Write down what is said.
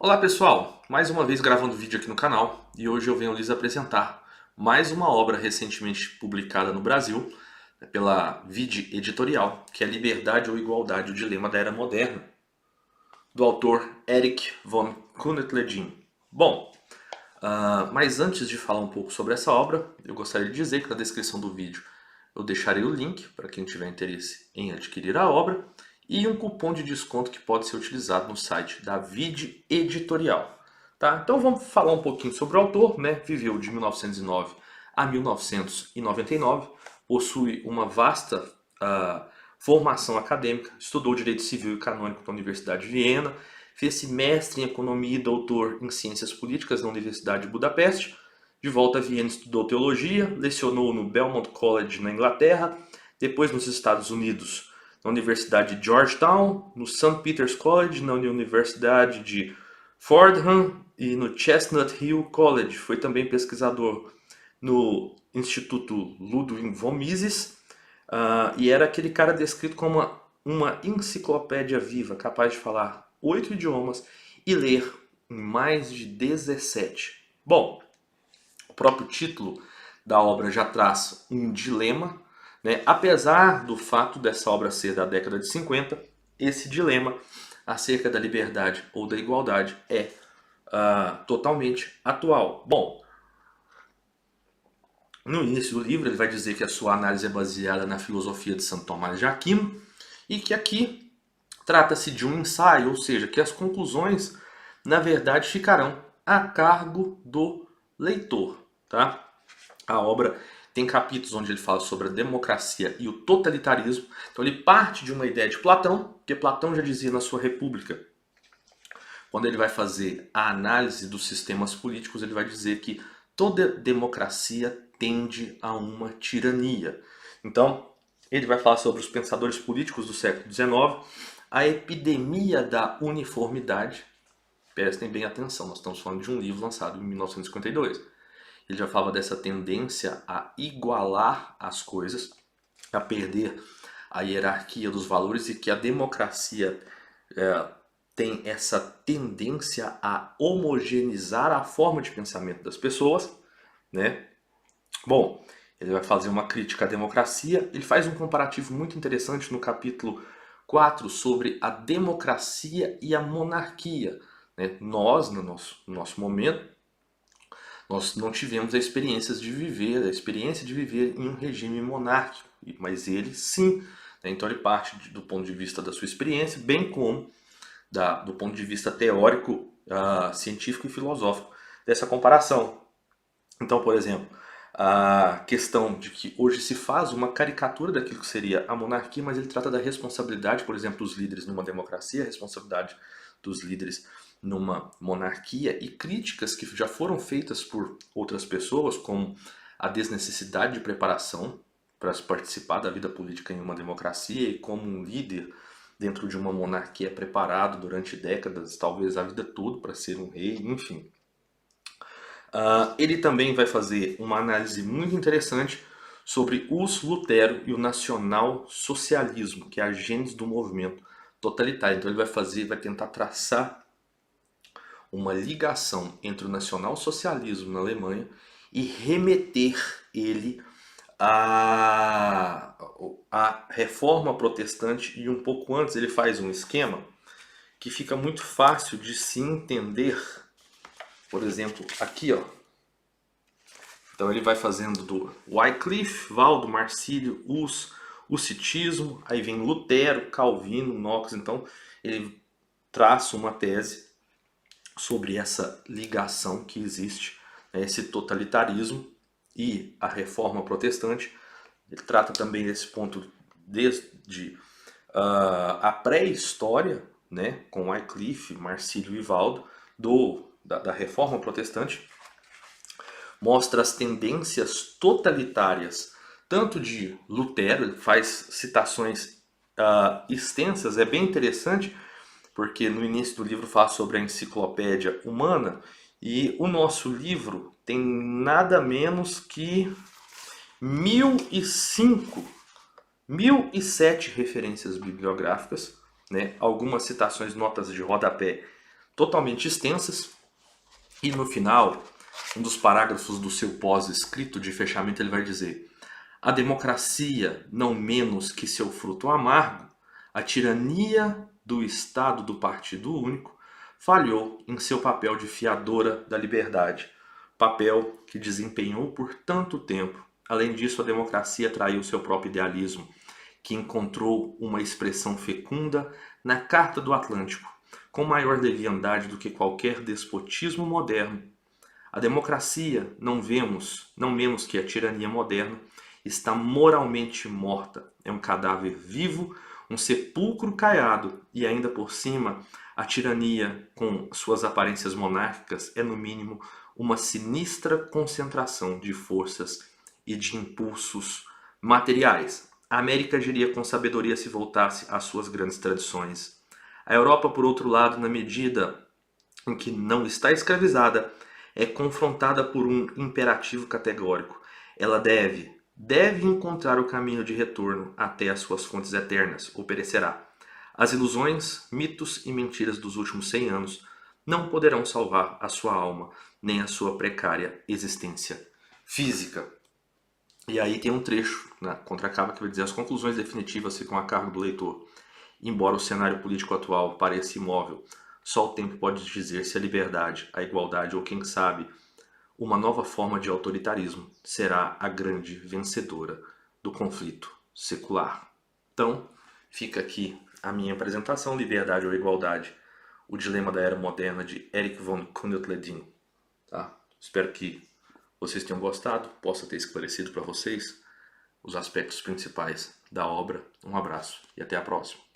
Olá pessoal, mais uma vez gravando vídeo aqui no canal e hoje eu venho lhes apresentar mais uma obra recentemente publicada no Brasil pela Vide Editorial, que é Liberdade ou Igualdade, o Dilema da Era Moderna, do autor Erich von Kunettledin. Bom, mas antes de falar um pouco sobre essa obra, eu gostaria de dizer que na descrição do vídeo eu deixarei o link para quem tiver interesse em adquirir a obra e um cupom de desconto que pode ser utilizado no site da Vide Editorial. Tá? Então vamos falar um pouquinho sobre o autor, né? Viveu de 1909 a 1999, possui uma vasta formação acadêmica, estudou Direito Civil e Canônico na Universidade de Viena, fez-se mestre em Economia e doutor em Ciências Políticas na Universidade de Budapeste. De volta a Viena, estudou Teologia, lecionou no Belmont College na Inglaterra, depois nos Estados Unidos na Universidade de Georgetown, no St. Peter's College, na Universidade de Fordham e no Chestnut Hill College. Foi também pesquisador no Instituto Ludwig von Mises e era aquele cara descrito como uma enciclopédia viva, capaz de falar 8 idiomas e ler em mais de 17. Bom, o próprio título da obra já traz um dilema, né? Apesar do fato dessa obra ser da década de 50, esse dilema acerca da liberdade ou da igualdade é totalmente atual. Bom, no início do livro ele vai dizer que a sua análise é baseada na filosofia de Santo Tomás de Aquino e que aqui trata-se de um ensaio, ou seja, que as conclusões na verdade ficarão a cargo do leitor. Tá? A obra tem capítulos onde ele fala sobre a democracia e o totalitarismo. Então ele parte de uma ideia de Platão, que Platão já dizia na sua República. Quando ele vai fazer a análise dos sistemas políticos, ele vai dizer que toda democracia tende a uma tirania. Então, ele vai falar sobre os pensadores políticos do século XIX, a epidemia da uniformidade. Prestem bem atenção, nós estamos falando de um livro lançado em 1952. Ele já falava dessa tendência a igualar as coisas, a perder a hierarquia dos valores e que a democracia tem essa tendência a homogeneizar a forma de pensamento das pessoas, né? Bom, ele vai fazer uma crítica à democracia, ele faz um comparativo muito interessante no capítulo 4 sobre a democracia e a monarquia. Né? Nós, no nosso momento, nós não tivemos a experiência de viver em um regime monárquico, mas ele sim. Né? Então ele parte do ponto de vista da sua experiência, bem como do ponto de vista teórico, científico e filosófico dessa comparação. Então, por exemplo, a questão de que hoje se faz uma caricatura daquilo que seria a monarquia, mas ele trata da responsabilidade, por exemplo, dos líderes numa democracia, a responsabilidade dos líderes numa monarquia e críticas que já foram feitas por outras pessoas, como a desnecessidade de preparação para participar da vida política em uma democracia e como um líder dentro de uma monarquia preparado durante décadas, talvez a vida toda, para ser um rei, enfim. Ele também vai fazer uma análise muito interessante sobre Lutero e o nacional-socialismo, que é a gênese do movimento totalitário. Então ele vai tentar traçar uma ligação entre o nacional-socialismo na Alemanha e remeter ele à reforma protestante, e um pouco antes ele faz um esquema que fica muito fácil de se entender. Por exemplo, aqui, ó. Então ele vai fazendo do Wycliffe, Valdo, Marcílio, o citismo, aí vem Lutero, Calvino, Knox. Então ele traça uma tese sobre essa ligação que existe, né, esse totalitarismo e a reforma protestante. Ele trata também desse ponto desde a pré-história, né, com Wycliffe, Marcílio e Valdo, da reforma protestante. Mostra as tendências totalitárias, tanto de Lutero, ele faz citações extensas, é bem interessante, porque no início do livro fala sobre a enciclopédia humana, e o nosso livro tem nada menos que 1007 referências bibliográficas, né? Algumas citações, notas de rodapé totalmente extensas, e no final, um dos parágrafos do seu pós-escrito de fechamento, ele vai dizer: a democracia, não menos que seu fruto amargo, a tirania do Estado do Partido Único, falhou em seu papel de fiadora da liberdade, papel que desempenhou por tanto tempo. Além disso, a democracia traiu seu próprio idealismo, que encontrou uma expressão fecunda na Carta do Atlântico, com maior leviandade do que qualquer despotismo moderno. A democracia, não menos que a tirania moderna, está moralmente morta. É um cadáver vivo, um sepulcro caiado, e ainda por cima, a tirania, com suas aparências monárquicas, é no mínimo uma sinistra concentração de forças e de impulsos materiais. A América agiria com sabedoria se voltasse às suas grandes tradições. A Europa, por outro lado, na medida em que não está escravizada, é confrontada por um imperativo categórico. Ela deve encontrar o caminho de retorno até as suas fontes eternas, ou perecerá. As ilusões, mitos e mentiras dos últimos 100 anos não poderão salvar a sua alma, nem a sua precária existência física. E aí tem um trecho na contracapa que vai dizer: as conclusões definitivas ficam a cargo do leitor. Embora o cenário político atual pareça imóvel, só o tempo pode dizer se a liberdade, a igualdade ou, quem sabe, uma nova forma de autoritarismo será a grande vencedora do conflito secular. Então, fica aqui a minha apresentação: Liberdade ou Igualdade, o dilema da era moderna, de Erich von Kundert-Ledin. Tá? Espero que vocês tenham gostado, possa ter esclarecido para vocês os aspectos principais da obra. Um abraço e até a próxima.